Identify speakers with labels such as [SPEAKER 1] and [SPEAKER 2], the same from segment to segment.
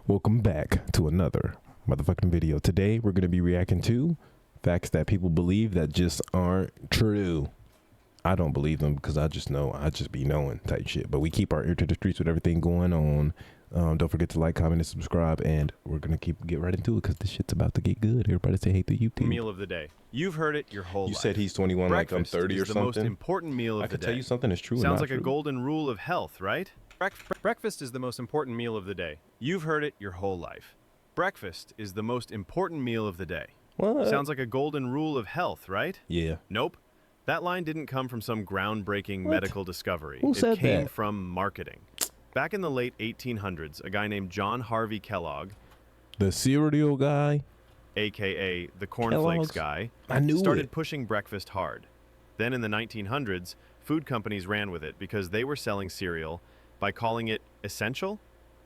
[SPEAKER 1] Welcome back to another motherfucking video. Today we're going to be reacting to facts that people believe that just aren't true. I don't believe them because I just know, I just be knowing type shit. But we keep our ear to the streets with everything going on. Don't forget to like, comment, and subscribe. And we're going to get right into it because this shit's about to get good. Everybody say hey to YouTube.
[SPEAKER 2] Meal of the day. You've heard it your whole life.
[SPEAKER 1] You said he's 21 like I'm 30 or something?
[SPEAKER 2] The most important meal of the day.
[SPEAKER 1] I could tell you something is true.
[SPEAKER 2] Sounds like
[SPEAKER 1] true.
[SPEAKER 2] a golden rule of health, right? Breakfast is the most important meal of the day. You've heard it your whole life. Breakfast is the most important meal of the day.
[SPEAKER 1] What?
[SPEAKER 2] Sounds like a golden rule of health, right?
[SPEAKER 1] Yeah.
[SPEAKER 2] Nope. That line didn't come from some groundbreaking medical discovery.
[SPEAKER 1] Who said
[SPEAKER 2] it came
[SPEAKER 1] that?
[SPEAKER 2] from marketing. Back in the late 1800s, a guy named John Harvey Kellogg,
[SPEAKER 1] The cereal guy,
[SPEAKER 2] aka the cornflakes
[SPEAKER 1] Kellogg's
[SPEAKER 2] guy,
[SPEAKER 1] I knew
[SPEAKER 2] started
[SPEAKER 1] it.
[SPEAKER 2] pushing breakfast hard. Then in the 1900s, food companies ran with it because they were selling cereal by calling it essential.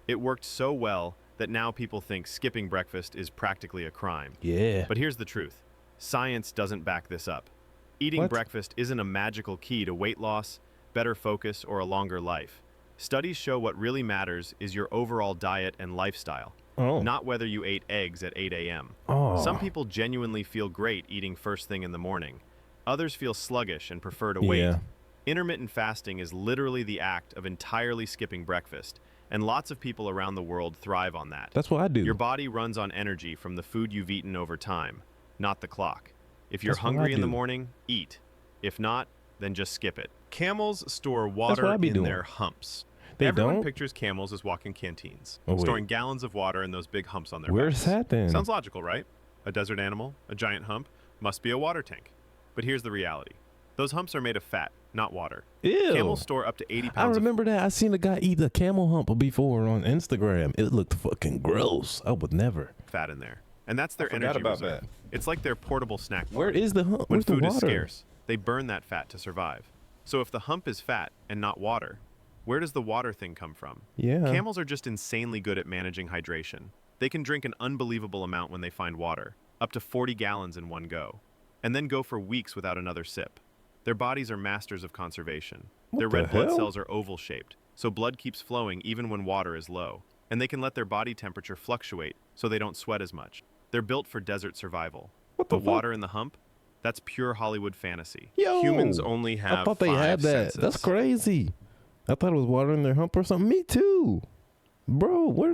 [SPEAKER 2] It worked so well that now people think skipping breakfast is practically a crime.
[SPEAKER 1] Yeah.
[SPEAKER 2] But here's the truth. Science doesn't back this up. Eating breakfast isn't a magical key to weight loss, better focus, or a longer life. Studies show what really matters is your overall diet and lifestyle, not whether you ate eggs at 8 a.m. Some people genuinely feel great eating first thing in the morning. Others feel sluggish and prefer to wait. Intermittent fasting is literally the act of entirely skipping breakfast, and lots of people around the world thrive on that.
[SPEAKER 1] That's what I do.
[SPEAKER 2] Your body runs on energy from the food you've eaten over time, not the clock. If you're hungry in the morning, eat. If not, then just skip it. Camels store water in their humps. Everyone pictures camels as walking canteens, storing gallons of water in those big humps on their backs.
[SPEAKER 1] Where's that then?
[SPEAKER 2] Sounds logical, right? A desert animal, a giant hump, must be a water tank. But here's the reality. Those humps are made of fat, not water.
[SPEAKER 1] Ew.
[SPEAKER 2] Camels store up to 80 pounds
[SPEAKER 1] I remember that. I seen a guy eat a camel hump before on Instagram. It looked fucking gross. I would never.
[SPEAKER 2] Fat in there. And that's their energy reserve. It's like their portable snack bar.
[SPEAKER 1] Where is the hump?
[SPEAKER 2] When
[SPEAKER 1] Where's the
[SPEAKER 2] food
[SPEAKER 1] water?
[SPEAKER 2] is scarce, they burn that fat to survive. So if the hump is fat and not water, where does the water thing come from?
[SPEAKER 1] Yeah.
[SPEAKER 2] Camels are just insanely good at managing hydration. They can drink an unbelievable amount when they find water, up to 40 gallons in one go, and then go for weeks without another sip. Their bodies are masters of conservation. Their red blood cells are oval-shaped, so blood keeps flowing even when water is low, and they can let their body temperature fluctuate so they don't sweat as much. They're built for desert survival. But water in the hump? That's pure Hollywood fantasy.
[SPEAKER 1] Yo,
[SPEAKER 2] humans only have
[SPEAKER 1] I thought they had that.
[SPEAKER 2] senses.
[SPEAKER 1] That's crazy. I thought it was water in their hump or something. Me too. Bro, why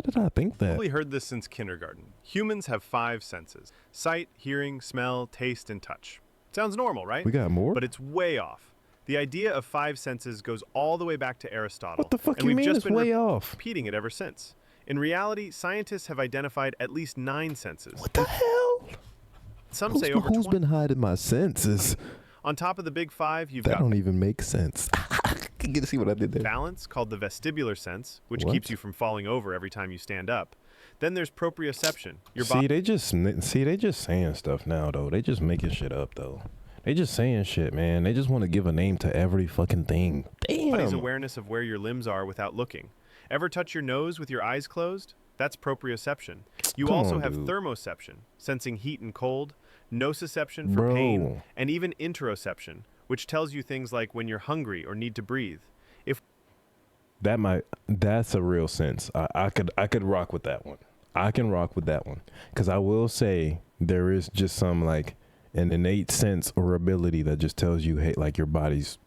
[SPEAKER 1] did I think that?
[SPEAKER 2] You've probably heard this since kindergarten. Humans have 5 senses: sight, hearing, smell, taste, and touch. Sounds normal, right?
[SPEAKER 1] We got more?
[SPEAKER 2] But it's way off. The idea of 5 senses goes all the way back to Aristotle.
[SPEAKER 1] What the fuck
[SPEAKER 2] and
[SPEAKER 1] you
[SPEAKER 2] we've
[SPEAKER 1] mean
[SPEAKER 2] just
[SPEAKER 1] it's
[SPEAKER 2] been
[SPEAKER 1] way off?
[SPEAKER 2] repeating it ever since. In reality, scientists have identified at least 9 senses.
[SPEAKER 1] What the hell?
[SPEAKER 2] Some say over 20.
[SPEAKER 1] Who's been hiding my senses?
[SPEAKER 2] On top of the big 5, you've
[SPEAKER 1] That
[SPEAKER 2] got
[SPEAKER 1] don't even make sense. You get to see what I did there.
[SPEAKER 2] balance, called the vestibular sense, which keeps you from falling over every time you stand up. Then there's proprioception.
[SPEAKER 1] They just saying stuff now though. They just making shit up though. They just saying shit, man. They just want to give a name to every fucking thing. Damn.
[SPEAKER 2] Body's awareness of where your limbs are without looking. Ever touch your nose with your eyes closed? That's proprioception. You also have thermoception, sensing heat and cold, nociception for pain, and even interoception, which tells you things like when you're hungry or need to breathe.
[SPEAKER 1] That's a real sense. I could rock with that one. I can rock with that one. Because I will say there is just some like an innate sense or ability that just tells you, hey, like your body's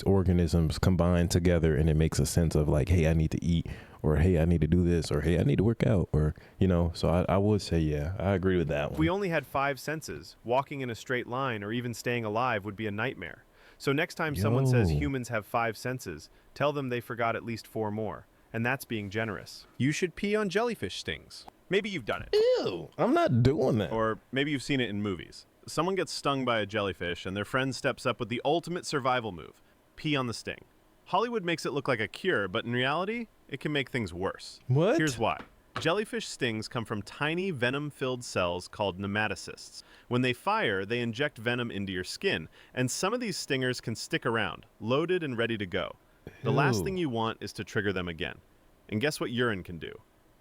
[SPEAKER 1] organisms combine together and it makes a sense of like, hey, I need to eat, or hey, I need to do this, or hey, I need to work out, or, you know, so I would say, yeah, I agree with that one.
[SPEAKER 2] If we only had 5 senses, walking in a straight line or even staying alive would be a nightmare. So next time someone says humans have 5 senses, tell them they forgot at least 4 more, and that's being generous. You should pee on jellyfish stings. Maybe you've done it.
[SPEAKER 1] Ew, I'm not doing that.
[SPEAKER 2] Or maybe you've seen it in movies. Someone gets stung by a jellyfish and their friend steps up with the ultimate survival move: pee on the sting. Hollywood makes it look like a cure, but in reality, it can make things worse.
[SPEAKER 1] What?
[SPEAKER 2] Here's why. Jellyfish stings come from tiny venom-filled cells called nematocysts. When they fire, they inject venom into your skin, and some of these stingers can stick around, loaded and ready to go. The last thing you want is to trigger them again. And guess what urine can do?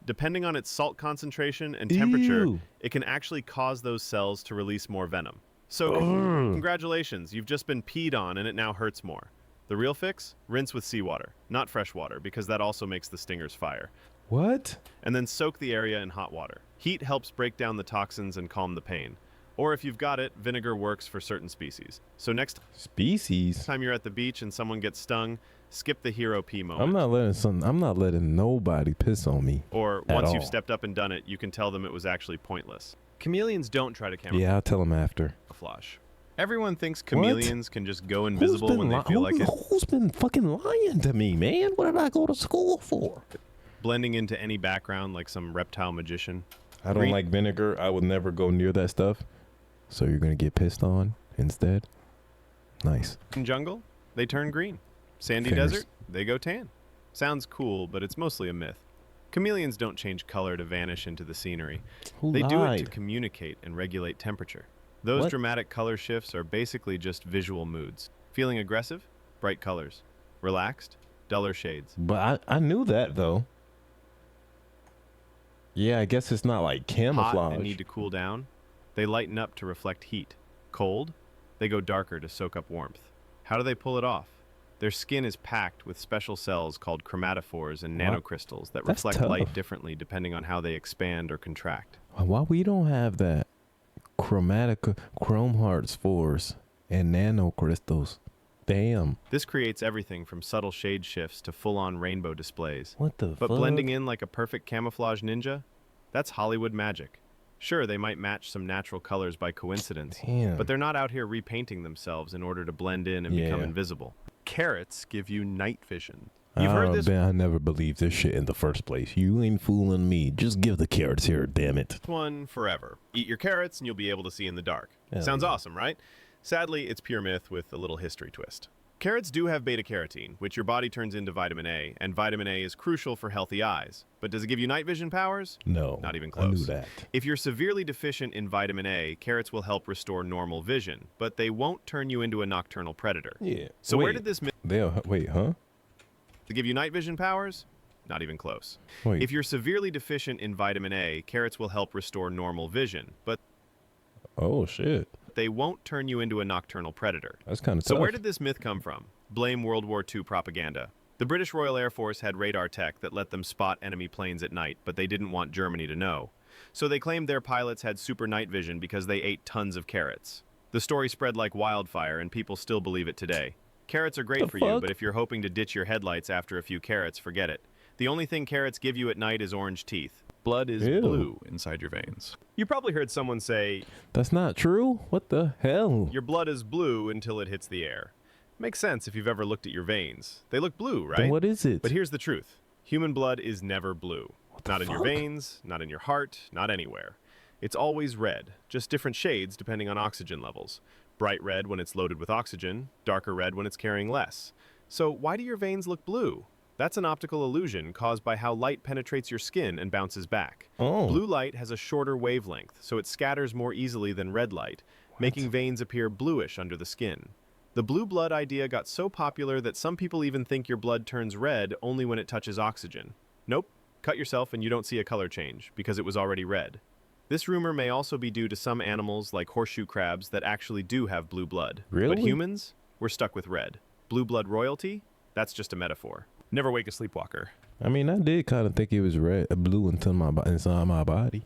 [SPEAKER 2] Depending on its salt concentration and temperature, it can actually cause those cells to release more venom. So, congratulations, you've just been peed on and it now hurts more. The real fix? Rinse with seawater, not fresh water, because that also makes the stingers fire.
[SPEAKER 1] What?
[SPEAKER 2] And then soak the area in hot water. Heat helps break down the toxins and calm the pain. Or if you've got it, vinegar works for certain species. So next time you're at the beach and someone gets stung, skip the hero pee moment.
[SPEAKER 1] I'm not letting nobody piss on me.
[SPEAKER 2] Or once you've stepped up and done it, you can tell them it was actually pointless. Chameleons don't try to camouflage.
[SPEAKER 1] Yeah, I'll tell them after.
[SPEAKER 2] Everyone thinks chameleons can just go invisible when they feel like it.
[SPEAKER 1] Who's been fucking lying to me, man? What did I go to school for?
[SPEAKER 2] Blending into any background like some reptile magician.
[SPEAKER 1] I don't like vinegar. I would never go near that stuff. So you're going to get pissed on instead? Nice.
[SPEAKER 2] In jungle, they turn green. Sandy desert, they go tan. Sounds cool, but it's mostly a myth. Chameleons don't change color to vanish into the scenery. They do it to communicate and regulate temperature. Those dramatic color shifts are basically just visual moods. Feeling aggressive? Bright colors. Relaxed? Duller shades.
[SPEAKER 1] But I knew that, though. Yeah, I guess it's not like camouflage.
[SPEAKER 2] Hot and need to cool down? They lighten up to reflect heat. Cold? They go darker to soak up warmth. How do they pull it off? Their skin is packed with special cells called chromatophores and nanocrystals that reflect light differently depending on how they expand or contract.
[SPEAKER 1] Why we don't have that? Chrome hearts spores and nanocrystals. Damn.
[SPEAKER 2] This creates everything from subtle shade shifts to full-on rainbow displays.
[SPEAKER 1] What the fuck?
[SPEAKER 2] But blending in like a perfect camouflage ninja? That's Hollywood magic. Sure, they might match some natural colors by coincidence, but they're not out here repainting themselves in order to blend in and become invisible. Carrots give you night vision. You've heard this?
[SPEAKER 1] I never believed this shit in the first place. You ain't fooling me. Just give the carrots here, damn it.
[SPEAKER 2] One forever. Eat your carrots and you'll be able to see in the dark. Sounds awesome, right? Sadly, it's pure myth with a little history twist. Carrots do have beta-carotene, which your body turns into vitamin A, and vitamin A is crucial for healthy eyes. But does it give you night vision powers?
[SPEAKER 1] No.
[SPEAKER 2] Not even close.
[SPEAKER 1] I knew that.
[SPEAKER 2] If you're severely deficient in vitamin A, carrots will help restore normal vision, but they won't turn you into a nocturnal predator.
[SPEAKER 1] Yeah.
[SPEAKER 2] So where did this myth...
[SPEAKER 1] Wait, huh?
[SPEAKER 2] To give you night vision powers? Not even close.
[SPEAKER 1] Wait.
[SPEAKER 2] If you're severely deficient in vitamin A, carrots will help restore normal vision, but...
[SPEAKER 1] Oh, shit.
[SPEAKER 2] They won't turn you into a nocturnal predator.
[SPEAKER 1] That's kind of tough.
[SPEAKER 2] So where did this myth come from? Blame World War II propaganda. The British Royal Air Force had radar tech that let them spot enemy planes at night, but they didn't want Germany to know. So they claimed their pilots had super night vision because they ate tons of carrots. The story spread like wildfire, and people still believe it today. Carrots are great for you, but if you're hoping to ditch your headlights after a few carrots, forget it. The only thing carrots give you at night is orange teeth. Blood is blue inside your veins. You probably heard someone say,
[SPEAKER 1] "That's not true. What the hell?
[SPEAKER 2] Your blood is blue until it hits the air." Makes sense if you've ever looked at your veins. They look blue, right?
[SPEAKER 1] Then what is it?
[SPEAKER 2] But here's the truth. Human blood is never blue. Not in your veins, not in your heart, not anywhere. It's always red, just different shades depending on oxygen levels. Bright red when it's loaded with oxygen, darker red when it's carrying less. So why do your veins look blue? That's an optical illusion caused by how light penetrates your skin and bounces back. Blue light has a shorter wavelength, so it scatters more easily than red light, making veins appear bluish under the skin. The blue blood idea got so popular that some people even think your blood turns red only when it touches oxygen. Nope, cut yourself and you don't see a color change, because it was already red. This rumor may also be due to some animals like horseshoe crabs that actually do have blue blood.
[SPEAKER 1] Really?
[SPEAKER 2] But humans, we're stuck with red. Blue blood royalty? That's just a metaphor. Never wake a sleepwalker.
[SPEAKER 1] I mean, I did kind of think it was blue inside my body.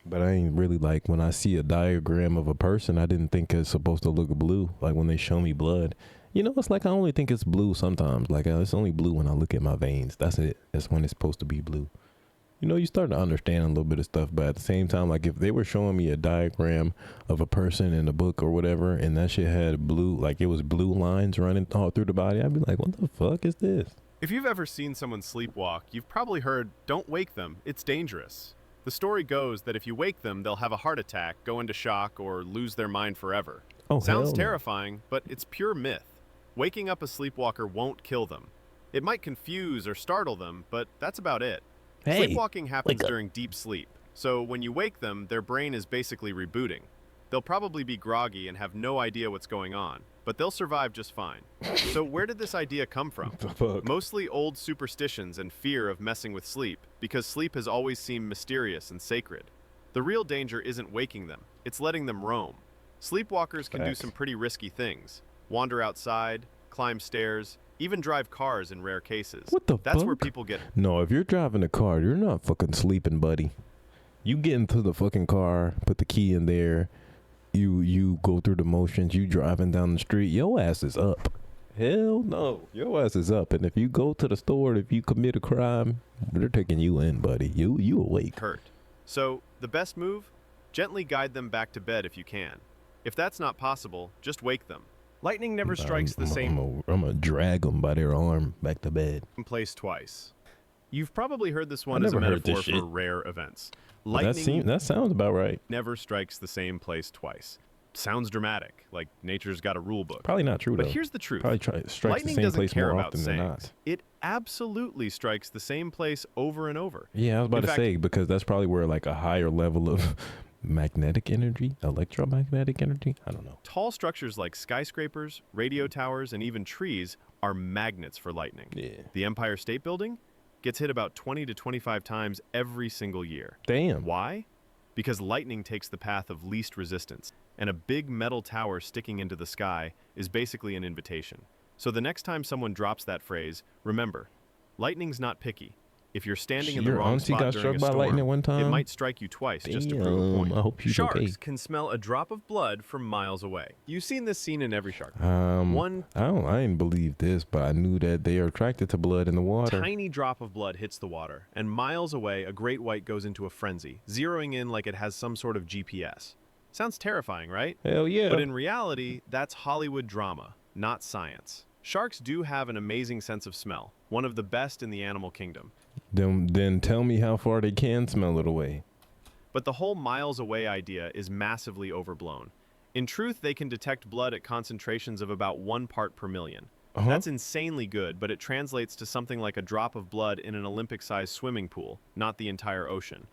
[SPEAKER 1] But I ain't really like, when I see a diagram of a person, I didn't think it's supposed to look blue. Like when they show me blood. You know, it's like I only think it's blue sometimes. Like it's only blue when I look at my veins. That's it. That's when it's supposed to be blue. You know, you start to understand a little bit of stuff, but at the same time, like if they were showing me a diagram of a person in a book or whatever, and that shit had blue, like it was blue lines running all through the body, I'd be like, what the fuck is this?
[SPEAKER 2] If you've ever seen someone sleepwalk, you've probably heard, "Don't wake them, it's dangerous." The story goes that if you wake them, they'll have a heart attack, go into shock, or lose their mind forever. Sounds terrifying, but it's pure myth. Waking up a sleepwalker won't kill them. It might confuse or startle them, but that's about it. Sleepwalking happens during deep sleep, so when you wake them, their brain is basically rebooting. They'll probably be groggy and have no idea what's going on, but they'll survive just fine. So where did this idea come from? Mostly old superstitions and fear of messing with sleep, because sleep has always seemed mysterious and sacred. The real danger isn't waking them, it's letting them roam. Sleepwalkers can do some pretty risky things. Wander outside, climb stairs, even drive cars in rare cases.
[SPEAKER 1] What the
[SPEAKER 2] That's
[SPEAKER 1] fuck?
[SPEAKER 2] where people get...
[SPEAKER 1] No, if you're driving a car, you're not fucking sleeping, buddy. You get into the fucking car, put the key in there, you go through the motions, you driving down the street, your ass is up. Hell no. Your ass is up. And if you go to the store, if you commit a crime, they're taking you in, buddy. You awake.
[SPEAKER 2] Hurt. So, the best move? Gently guide them back to bed if you can. If that's not possible, just wake them. Lightning never strikes the same
[SPEAKER 1] I'm gonna drag them by their arm back to bed.
[SPEAKER 2] place twice. You've probably heard this one as a metaphor for rare events. Lightning
[SPEAKER 1] That sounds about right.
[SPEAKER 2] never strikes the same place twice. Sounds dramatic, like nature's got a rule book.
[SPEAKER 1] Probably not true,
[SPEAKER 2] But
[SPEAKER 1] though.
[SPEAKER 2] here's the truth.
[SPEAKER 1] Probably strikes the
[SPEAKER 2] Lightning
[SPEAKER 1] same
[SPEAKER 2] doesn't
[SPEAKER 1] place
[SPEAKER 2] care
[SPEAKER 1] more
[SPEAKER 2] about
[SPEAKER 1] often than
[SPEAKER 2] sayings.
[SPEAKER 1] not.
[SPEAKER 2] It absolutely strikes the same place over and over.
[SPEAKER 1] Yeah, I was about
[SPEAKER 2] In
[SPEAKER 1] to
[SPEAKER 2] fact-
[SPEAKER 1] say, because that's probably where like a higher level of magnetic energy, electromagnetic energy, I don't know.
[SPEAKER 2] Tall structures like skyscrapers, radio towers, and even trees are magnets for lightning.
[SPEAKER 1] Yeah.
[SPEAKER 2] The Empire State Building gets hit about 20 to 25 times every single year.
[SPEAKER 1] Damn.
[SPEAKER 2] Why? Because lightning takes the path of least resistance, and a big metal tower sticking into the sky is basically an invitation. So the next time someone drops that phrase, remember, lightning's not picky. If you're standing in the
[SPEAKER 1] Your
[SPEAKER 2] wrong
[SPEAKER 1] auntie
[SPEAKER 2] spot
[SPEAKER 1] got
[SPEAKER 2] during
[SPEAKER 1] struck
[SPEAKER 2] a
[SPEAKER 1] by lightning
[SPEAKER 2] storm,
[SPEAKER 1] one time?
[SPEAKER 2] it might strike you twice just to prove a point.
[SPEAKER 1] I hope she's
[SPEAKER 2] Sharks
[SPEAKER 1] okay.
[SPEAKER 2] can smell a drop of blood from miles away. You've seen this scene in every shark.
[SPEAKER 1] I didn't believe this, but I knew that they are attracted to blood in the water.
[SPEAKER 2] Tiny drop of blood hits the water, and miles away, a great white goes into a frenzy, zeroing in like it has some sort of GPS. Sounds terrifying, right?
[SPEAKER 1] Hell yeah.
[SPEAKER 2] But in reality, that's Hollywood drama, not science. Sharks do have an amazing sense of smell, one of the best in the animal kingdom.
[SPEAKER 1] Then tell me how far they can smell it away.
[SPEAKER 2] But the whole miles away idea is massively overblown. In truth, they can detect blood at concentrations of about 1 part per million. That's insanely good, but it translates to something like a drop of blood in an Olympic-sized swimming pool, not the entire ocean.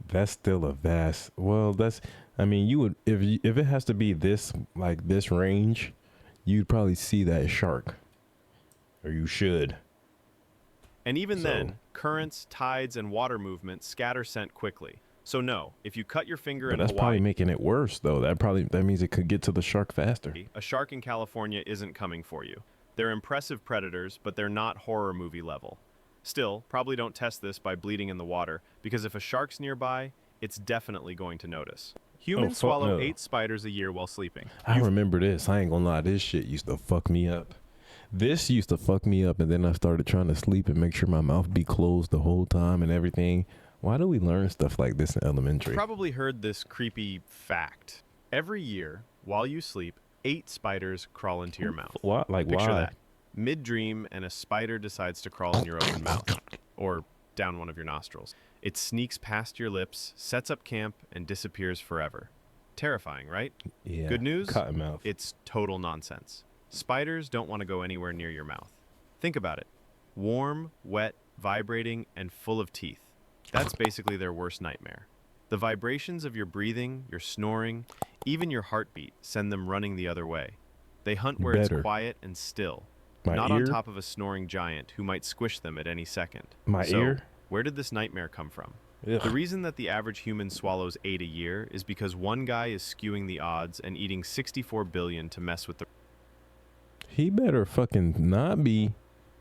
[SPEAKER 1] That's still a vast. Well, I mean, you would if it has to be this range, you'd probably see that shark, or you should.
[SPEAKER 2] And even then, currents, tides, and water movement scatter scent quickly. So no, if you cut your finger in
[SPEAKER 1] But that's
[SPEAKER 2] Hawaii,
[SPEAKER 1] probably making it worse, though. That means it could get to the shark faster.
[SPEAKER 2] a shark in California isn't coming for you. They're impressive predators, but they're not horror movie level. Still, probably don't test this by bleeding in the water, because if a shark's nearby, it's definitely going to notice. Humans swallow 8 spiders a year while sleeping.
[SPEAKER 1] I remember this. I ain't gonna lie. This shit used to fuck me up. This used to fuck me up, and then I started trying to sleep and make sure my mouth be closed the whole time and everything. Why do we learn stuff like this in elementary?
[SPEAKER 2] Probably heard this creepy fact. Every year, while you sleep, 8 spiders crawl into your mouth.
[SPEAKER 1] What? Like,
[SPEAKER 2] Picture
[SPEAKER 1] why?
[SPEAKER 2] that. Mid-dream, and a spider decides to crawl in your open mouth, or down one of your nostrils. It sneaks past your lips, sets up camp, and disappears forever. Terrifying, right?
[SPEAKER 1] Yeah.
[SPEAKER 2] Good news?
[SPEAKER 1] Cottonmouth.
[SPEAKER 2] It's total nonsense. Spiders don't want to go anywhere near your mouth. Think about it. Warm, wet, vibrating, and full of teeth. That's basically their worst nightmare. The vibrations of your breathing, your snoring, even your heartbeat send them running the other way. They hunt where it's quiet and still, not on top of a snoring giant who might squish them at any second. So, where did this nightmare come from?
[SPEAKER 1] Ugh.
[SPEAKER 2] The reason that the average human swallows 8 a year is because one guy is skewing the odds and eating 64 billion to mess with the
[SPEAKER 1] He better fucking not be.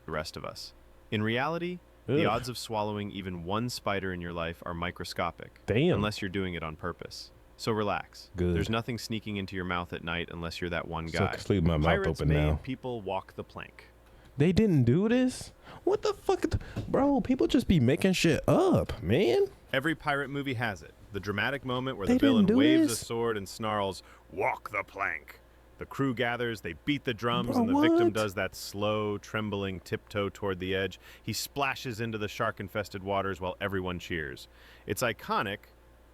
[SPEAKER 2] rest of us. In reality, the odds of swallowing even 1 spider in your life are microscopic.
[SPEAKER 1] Damn.
[SPEAKER 2] Unless you're doing it on purpose. So relax.
[SPEAKER 1] Good.
[SPEAKER 2] There's nothing sneaking into your mouth at night unless you're that one
[SPEAKER 1] So I
[SPEAKER 2] guy.
[SPEAKER 1] can sleep with my mouth
[SPEAKER 2] Pirates
[SPEAKER 1] open
[SPEAKER 2] made
[SPEAKER 1] now.
[SPEAKER 2] people walk the plank.
[SPEAKER 1] They didn't do this? What the fuck? Bro, people just be making shit up, man.
[SPEAKER 2] Every pirate movie has it. The dramatic moment where
[SPEAKER 1] They
[SPEAKER 2] the villain
[SPEAKER 1] didn't do
[SPEAKER 2] waves
[SPEAKER 1] this?
[SPEAKER 2] a sword and snarls, "Walk the plank." The crew gathers, they beat the drums,
[SPEAKER 1] Bro,
[SPEAKER 2] and the victim
[SPEAKER 1] what?
[SPEAKER 2] does that slow, trembling tiptoe toward the edge. He splashes into the shark-infested waters while everyone cheers. It's iconic,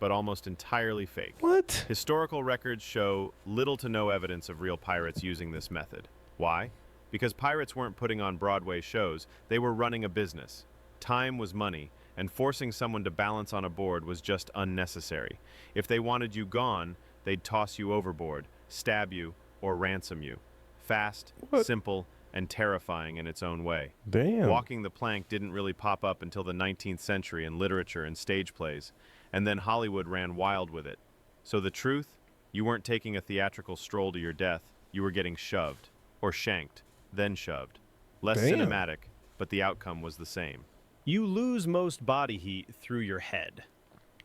[SPEAKER 2] but almost entirely fake.
[SPEAKER 1] What?
[SPEAKER 2] Historical records show little to no evidence of real pirates using this method. Why? Because pirates weren't putting on Broadway shows, they were running a business. Time was money, and forcing someone to balance on a board was just unnecessary. If they wanted you gone, they'd toss you overboard, stab you, or ransom you. Fast, simple, and terrifying in its own way.
[SPEAKER 1] Damn.
[SPEAKER 2] Walking the plank didn't really pop up until the 19th century in literature and stage plays, and then Hollywood ran wild with it. So the truth, you weren't taking a theatrical stroll to your death, you were getting shoved, or shanked, then shoved. Less
[SPEAKER 1] Damn.
[SPEAKER 2] cinematic, but the outcome was the same. You lose most body heat through your head.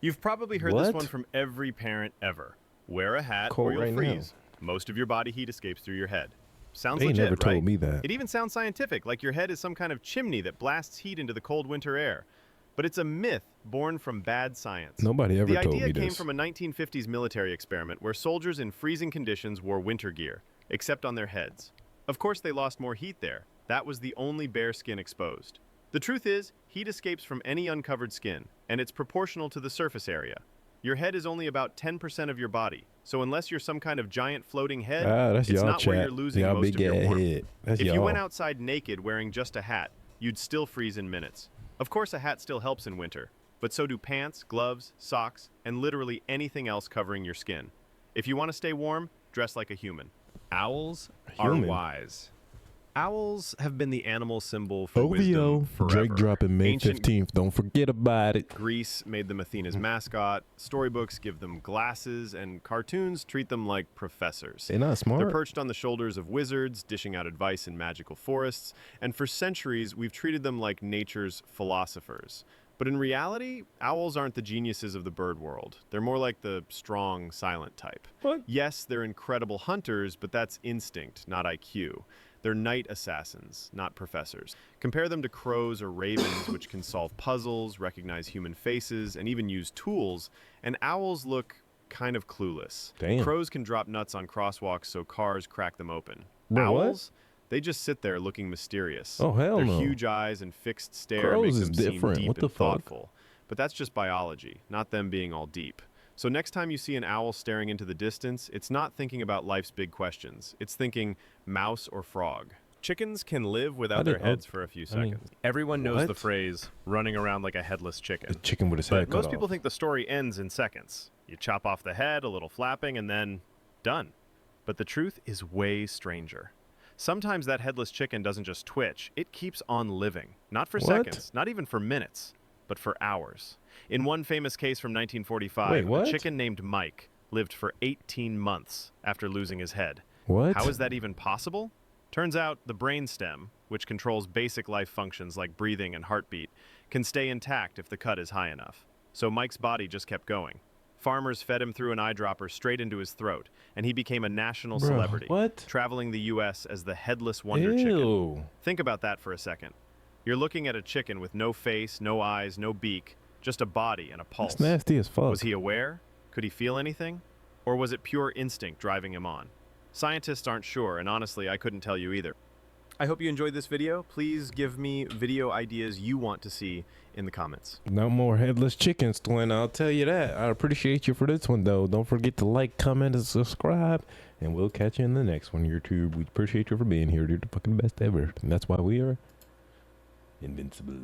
[SPEAKER 2] You've probably heard this
[SPEAKER 1] What?
[SPEAKER 2] one from every parent ever. Wear a hat
[SPEAKER 1] Cold
[SPEAKER 2] or you'll
[SPEAKER 1] right now.
[SPEAKER 2] freeze. Most of your body heat escapes through your head. Sounds
[SPEAKER 1] They
[SPEAKER 2] legit,
[SPEAKER 1] never told
[SPEAKER 2] right?
[SPEAKER 1] me that.
[SPEAKER 2] It even sounds scientific, like your head is some kind of chimney that blasts heat into the cold winter air. But it's a myth born from bad science.
[SPEAKER 1] Nobody ever
[SPEAKER 2] The
[SPEAKER 1] told me
[SPEAKER 2] idea came
[SPEAKER 1] this.
[SPEAKER 2] from a 1950s military experiment where soldiers in freezing conditions wore winter gear, except on their heads. Of course, they lost more heat there. That was the only bare skin exposed. The truth is, heat escapes from any uncovered skin, and it's proportional to the surface area. Your head is only about 10% of your body, so unless you're some kind of giant floating head,
[SPEAKER 1] That's
[SPEAKER 2] it's
[SPEAKER 1] y'all,
[SPEAKER 2] not where
[SPEAKER 1] chat.
[SPEAKER 2] you're losing
[SPEAKER 1] Y'all
[SPEAKER 2] most
[SPEAKER 1] big
[SPEAKER 2] of your
[SPEAKER 1] ass
[SPEAKER 2] warmth.
[SPEAKER 1] head. That's
[SPEAKER 2] If
[SPEAKER 1] y'all.
[SPEAKER 2] you went outside naked wearing just a hat, you'd still freeze in minutes. Of course, a hat still helps in winter, but so do pants, gloves, socks, and literally anything else covering your skin. If you want to stay warm, dress like a human. Owls are
[SPEAKER 1] Human?
[SPEAKER 2] wise. Owls have been the animal symbol for
[SPEAKER 1] OVO.
[SPEAKER 2] wisdom forever.
[SPEAKER 1] Drake dropping May
[SPEAKER 2] Ancient
[SPEAKER 1] 15th. Don't forget about it.
[SPEAKER 2] Greece made them Athena's mascot, storybooks give them glasses, and cartoons treat them like professors.
[SPEAKER 1] They're not smart.
[SPEAKER 2] They're perched on the shoulders of wizards, dishing out advice in magical forests, and for centuries we've treated them like nature's philosophers. But in reality, owls aren't the geniuses of the bird world. They're more like the strong, silent type.
[SPEAKER 1] What?
[SPEAKER 2] Yes, they're incredible hunters, but that's instinct, not IQ. They're night assassins, not professors. Compare them to crows or ravens, which can solve puzzles, recognize human faces, and even use tools, and owls look kind of clueless.
[SPEAKER 1] Damn.
[SPEAKER 2] Crows can drop nuts on crosswalks so cars crack them open.
[SPEAKER 1] Bro, what?
[SPEAKER 2] Owls, they just sit there looking mysterious.
[SPEAKER 1] Oh, hell
[SPEAKER 2] Their
[SPEAKER 1] no.
[SPEAKER 2] huge eyes and fixed stare
[SPEAKER 1] Crows
[SPEAKER 2] make
[SPEAKER 1] is
[SPEAKER 2] them seem
[SPEAKER 1] different.
[SPEAKER 2] deep
[SPEAKER 1] What the
[SPEAKER 2] and
[SPEAKER 1] fuck?
[SPEAKER 2] thoughtful. But that's just biology, not them being all deep. So next time you see an owl staring into the distance, it's not thinking about life's big questions. It's thinking mouse or frog. Chickens can live without their heads for a few seconds. Everyone knows the
[SPEAKER 1] what?
[SPEAKER 2] phrase, running around like a headless chicken.
[SPEAKER 1] The chicken with his
[SPEAKER 2] But
[SPEAKER 1] head cut
[SPEAKER 2] most
[SPEAKER 1] off.
[SPEAKER 2] people think the story ends in seconds. You chop off the head, a little flapping, and then done. But the truth is way stranger. Sometimes that headless chicken doesn't just twitch, it keeps on living. Not for
[SPEAKER 1] What?
[SPEAKER 2] seconds, not even for minutes, but for hours. In one famous case from 1945,
[SPEAKER 1] Wait, what?
[SPEAKER 2] a chicken named Mike lived for 18 months after losing his head.
[SPEAKER 1] What?
[SPEAKER 2] How is that even possible? Turns out the brainstem, which controls basic life functions like breathing and heartbeat, can stay intact if the cut is high enough. So Mike's body just kept going. Farmers fed him through an eyedropper straight into his throat, and he became a national
[SPEAKER 1] Bro,
[SPEAKER 2] celebrity,
[SPEAKER 1] what?
[SPEAKER 2] traveling the U.S. as the Headless Wonder Chicken.
[SPEAKER 1] Ew.
[SPEAKER 2] Think about that for a second. You're looking at a chicken with no face, no eyes, no beak, just a body and a pulse.
[SPEAKER 1] That's nasty as fuck.
[SPEAKER 2] Was he aware? Could he feel anything? Or was it pure instinct driving him on? Scientists aren't sure, and honestly, I couldn't tell you either. I hope you enjoyed this video. Please give me video ideas you want to see in the comments.
[SPEAKER 1] No more headless chickens, twin. I'll tell you that. I appreciate you for this one, though. Don't forget to like, comment, and subscribe. And we'll catch you in the next one, YouTube. We appreciate you for being here. You're the fucking best ever. And that's why we are invincible.